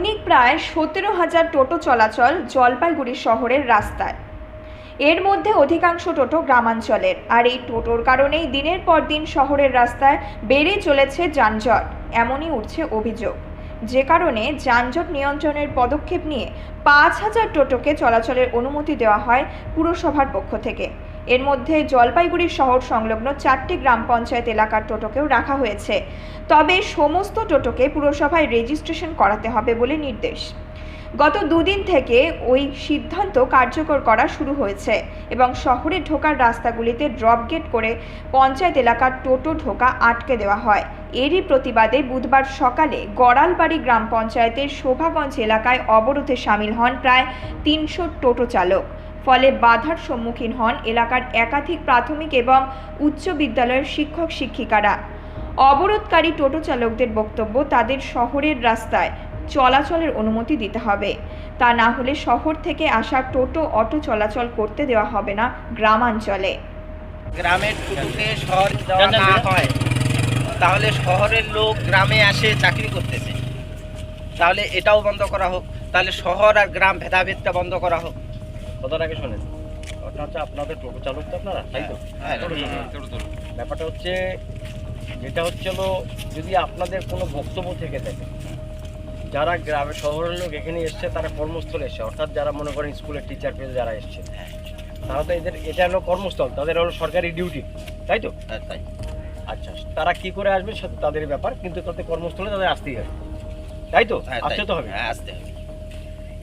দৈনিক প্রায় 17,000 টোটো চলাচল জলপাইগুড়ি শহরের রাস্তায়। এর মধ্যে অধিকাংশ টোটো গ্রামাঞ্চলের, আর এই টোটোর কারণেই দিনের পর দিন শহরের রাস্তায় বেড়ে চলেছে যানজট। এমনই উঠছে অভিযোগ, যে কারণে যানজট নিয়ন্ত্রণের পদক্ষেপ নিয়ে 5,000 টোটোকে চলাচলের অনুমতি দেওয়া হয় পুরসভার পক্ষ থেকে। এর মধ্যে জলপাইগুড়ি শহর সংলগ্ন 4টি গ্রাম পঞ্চায়েত এলাকার টোটোকেও রাখা হয়েছে। তবে সমস্ত টোটোকে পুরসভায় রেজিস্ট্রেশন করাতে হবে বলে নির্দেশ। গত দুদিন থেকে ওই সিদ্ধান্ত কার্যকর করা শুরু হয়েছে এবং শহরে ঢোকার রাস্তাগুলিতে ড্রপ গেট করে পঞ্চায়েত এলাকার টোটো ঢোকা আটকে দেওয়া হয়। এরই প্রতিবাদে বুধবার সকালে গড়ালবাড়ি গ্রাম পঞ্চায়েতের শোভাগঞ্জ এলাকায় অবরোধে সামিল হন প্রায় 300 টোটো চালক। ফলে বাধার সম্মুখীন হন এলাকার একাধিক প্রাথমিক এবং উচ্চ বিদ্যালয়ের শিক্ষক শিক্ষিকারা। অবরোধকারী টোটো চালকদের বক্তব্য, তাদের শহরের রাস্তায় চলাচলের অনুমতি দিতে হবে, তা না হলে শহর থেকে আসা টোটো অটো চলাচল করতে দেওয়া হবে না গ্রামাঞ্চলে। গ্রামের টোটোকে শহর যাওয়া না হয়, তাহলে শহরের লোক গ্রামে আসে চাকরি করতেছে, তাহলে এটাও বন্ধ করা হোক। তাহলে শহর আর গ্রাম ভেদাভেদটা বন্ধ করা হোক। কথাটাকে শোনেন, ওটা হচ্ছে আপনাদের টোটো চালক তো আপনারা, তাই তো? ব্যাপারটা হচ্ছে যেটা হচ্ছে হলো, যদি আপনাদের কোনো বক্তব্য থেকে থাকে, যারা গ্রামে শহরের লোক এখানে এসছে তারা কর্মস্থলে এসছে, অর্থাৎ যারা মনে করেন স্কুলের টিচার পেয়ে যারা এসছে, তারা তো এদের এটা হলো কর্মস্থল, তাদের হলো সরকারি ডিউটি, তাই তো? তাই। আচ্ছা, তারা কি করে আসবে সেটা তাদের ব্যাপার, কিন্তু তাদের কর্মস্থলে তাদের আসতেই হবে, তাই তো? আসতে তো হবে, আসতে হবে।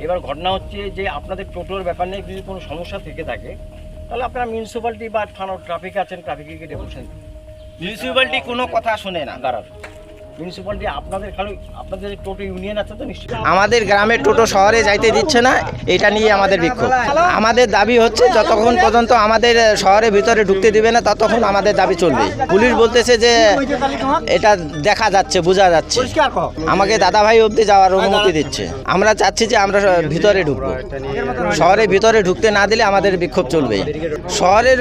এবার ঘটনা হচ্ছে যে আপনাদের টোটোর ব্যাপার নিয়ে যদি কোনো সমস্যা থেকে থাকে, তাহলে আপনারা মিউনিসিপ্যালিটি বা থানা ট্রাফিক আছেন, ট্রাফিকে গিয়ে ডেপুটেশন। মিউনিসিপ্যালিটি কোনো কথা শোনে না। দাঁড়ান, মিউনিসিপ্যালিটি আপনাদের খালি আপনাদের টোটো ইউনিয়ন আছে তো নিশ্চয়ই? আমাদের গ্রামের টোটো শহরে যাইতে দিচ্ছে না, এটা নিয়ে আমাদের বিক্ষোভ। আমাদের দাবি হচ্ছে যতক্ষণ পর্যন্ত আমাদের শহরের ভিতরে ঢুকতে দিবে না ততক্ষণ আমাদের দাবি চলবে। পুলিশ বলতেছে যে এটা দেখা যাচ্ছে, বোঝা যাচ্ছে, আমাকে দাদাভাই অবধি যাওয়ার অনুমতি দিচ্ছে। আমরা চাচ্ছি যে আমরা ভিতরে ঢুকবো, শহরের ভিতরে ঢুকতে না দিলে আমাদের বিক্ষোভ চলবে। শহরের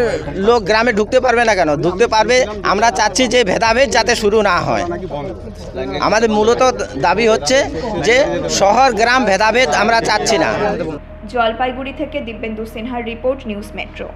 লোক গ্রামে ঢুকতে পারবে না কেন? ঢুকতে পারবে। আমরা চাচ্ছি যে ভেদাভেদ যাতে শুরু না হয়। আমাদের মূলত দাবি হচ্ছে যে শহর গ্রাম ভেদাভেদ আমরা চাচ্ছি না। জলপাইগুড়ি থেকে দিব্যেন্দু সিনহার রিপোর্ট, নিউজ মেট্রো।